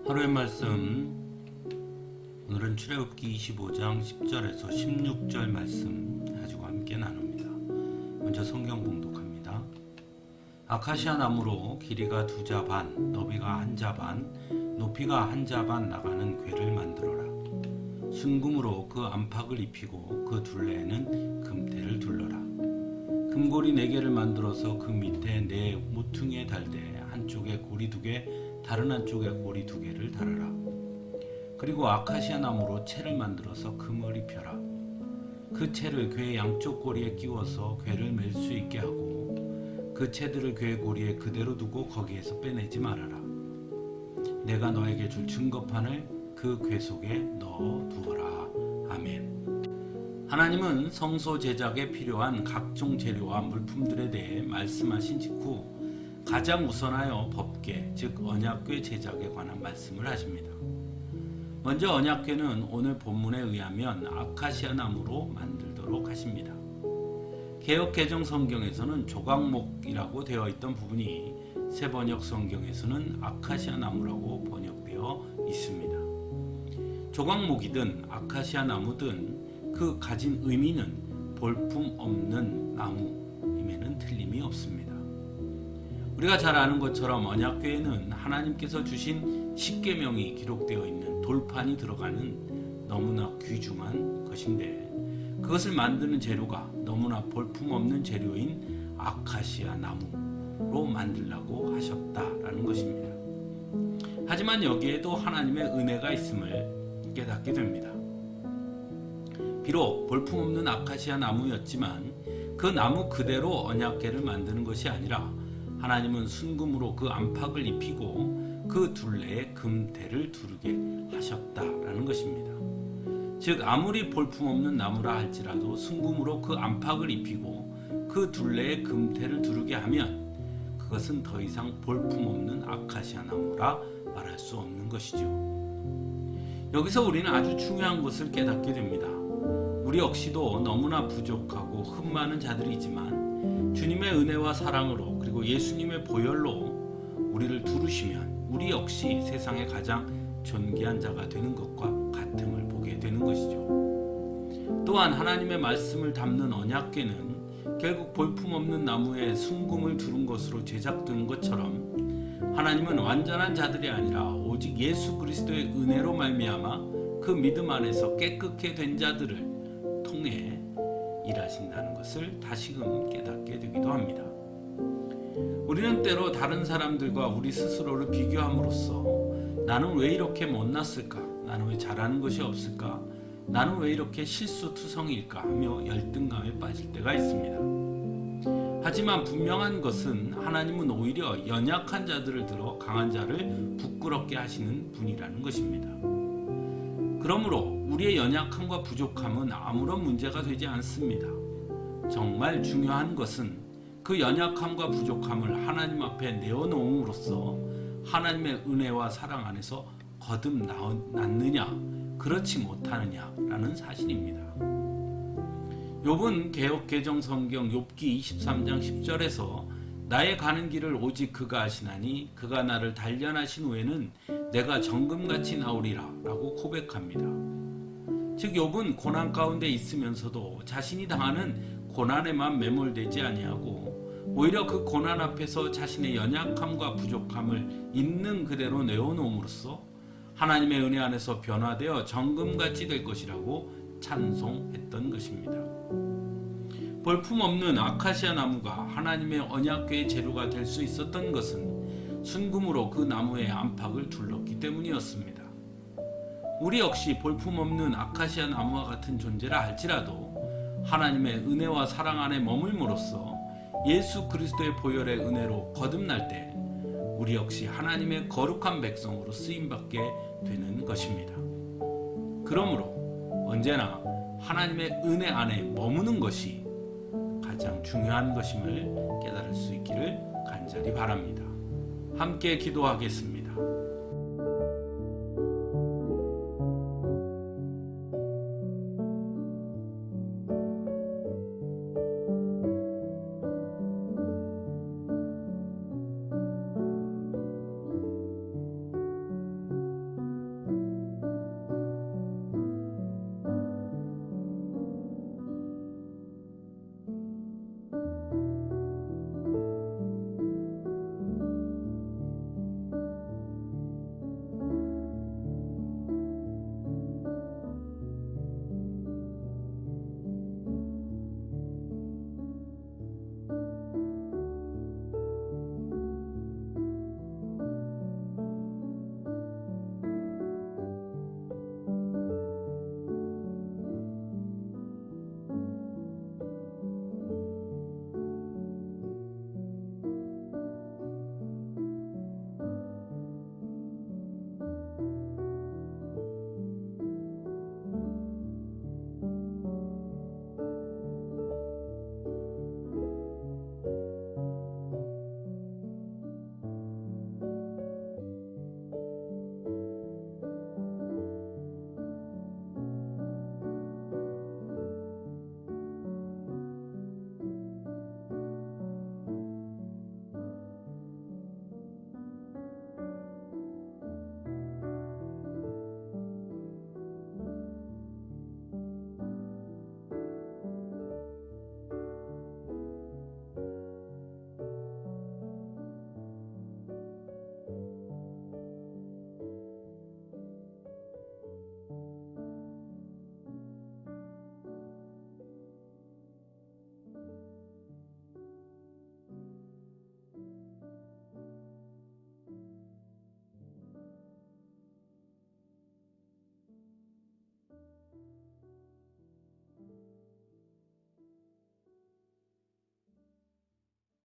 하루의 말씀, 오늘은 출애굽기 25장 10절에서 16절 말씀 가지고 함께 나눕니다. 먼저 성경 봉독합니다. 아카시아 나무로 길이가 2자 반, 너비가 1자 반, 높이가 1자 반 나가는 궤를 만들어라. 순금으로 그 안팎을 입히고 그 둘레에는 금테를 둘러라. 금고리 4개를 만들어서 그 밑에 4 모퉁이에 달되 한쪽에 고리 2개, 다른 한쪽에 고리 2개를 달아라. 그리고 아카시아 나무로 채를 만들어서 금을 입혀라. 그 채를 궤 양쪽 고리에 끼워서 궤를 맬 수 있게 하고 그 채들을 궤 고리에 그대로 두고 거기에서 빼내지 말아라. 내가 너에게 줄 증거판을 그 궤 속에 넣어 두어라. 아멘. 하나님은 성소 제작에 필요한 각종 재료와 물품들에 대해 말씀하신 직후 가장 우선하여 법궤, 즉 언약궤 제작에 관한 말씀을 하십니다. 먼저 언약궤는 오늘 본문에 의하면 아카시아 나무로 만들도록 하십니다. 개역 개정 성경에서는 조각목이라고 되어 있던 부분이 새 번역 성경에서는 아카시아 나무라고 번역되어 있습니다. 조각목이든 아카시아 나무든 그 가진 의미는 볼품 없는 나무임에는 틀림이 없습니다. 우리가 잘 아는 것처럼 언약궤에는 하나님께서 주신 십계명이 기록되어 있는 돌판이 들어가는 너무나 귀중한 것인데 그것을 만드는 재료가 너무나 볼품없는 재료인 아카시아 나무로 만들라고 하셨다라는 것입니다. 하지만 여기에도 하나님의 은혜가 있음을 깨닫게 됩니다. 비록 볼품없는 아카시아 나무였지만 그 나무 그대로 언약궤를 만드는 것이 아니라 하나님은 순금으로 그 안팎을 입히고 그 둘레에 금테를 두르게 하셨다라는 것입니다. 즉 아무리 볼품없는 나무라 할지라도 순금으로 그 안팎을 입히고 그 둘레에 금테를 두르게 하면 그것은 더 이상 볼품없는 아카시아 나무라 말할 수 없는 것이죠. 여기서 우리는 아주 중요한 것을 깨닫게 됩니다. 우리 역시도 너무나 부족하고 흠 많은 자들이지만 주님의 은혜와 사랑으로 그리고 예수님의 보혈로 우리를 두르시면 우리 역시 세상에 가장 존귀한 자가 되는 것과 같음을 보게 되는 것이죠. 또한 하나님의 말씀을 담는 언약궤는 결국 볼품없는 나무에 순금을 두른 것으로 제작된 것처럼 하나님은 완전한 자들이 아니라 오직 예수 그리스도의 은혜로 말미암아 그 믿음 안에서 깨끗게 된 자들을 통해 일하신다는 것을 다시금 깨닫게 되기도 합니다. 우리는 때로 다른 사람들과 우리 스스로를 비교함으로써 나는 왜 이렇게 못났을까? 나는 왜 잘하는 것이 없을까? 나는 왜 이렇게 실수투성일까? 하며 열등감에 빠질 때가 있습니다. 하지만 분명한 것은 하나님은 오히려 연약한 자들을 들어 강한 자를 부끄럽게 하시는 분이라는 것입니다. 그러므로 우리의 연약함과 부족함은 아무런 문제가 되지 않습니다. 정말 중요한 것은 그 연약함과 부족함을 하나님 앞에 내어놓음으로써 하나님의 은혜와 사랑 안에서 거듭났느냐 그렇지 못하느냐라는 사실입니다. 욥은 개역 개정 성경 욥기 23장 10절에서 나의 가는 길을 오직 그가 아시나니 그가 나를 단련하신 후에는 내가 정금같이 나오리라 라고 고백합니다. 즉 욥은 고난 가운데 있으면서도 자신이 당하는 고난에만 매몰되지 아니하고 오히려 그 고난 앞에서 자신의 연약함과 부족함을 있는 그대로 내어놓음으로써 하나님의 은혜 안에서 변화되어 정금같이 될 것이라고 찬송했던 것입니다. 볼품없는 아카시아 나무가 하나님의 언약궤의 재료가 될 수 있었던 것은 순금으로 그 나무의 안팎을 둘렀기 때문이었습니다. 우리 역시 볼품없는 아카시아 나무와 같은 존재라 할지라도 하나님의 은혜와 사랑 안에 머물므로써 예수 그리스도의 보혈의 은혜로 거듭날 때 우리 역시 하나님의 거룩한 백성으로 쓰임받게 되는 것입니다. 그러므로 언제나 하나님의 은혜 안에 머무는 것이 가장 중요한 것임을 깨달을 수 있기를 간절히 바랍니다. 함께 기도하겠습니다.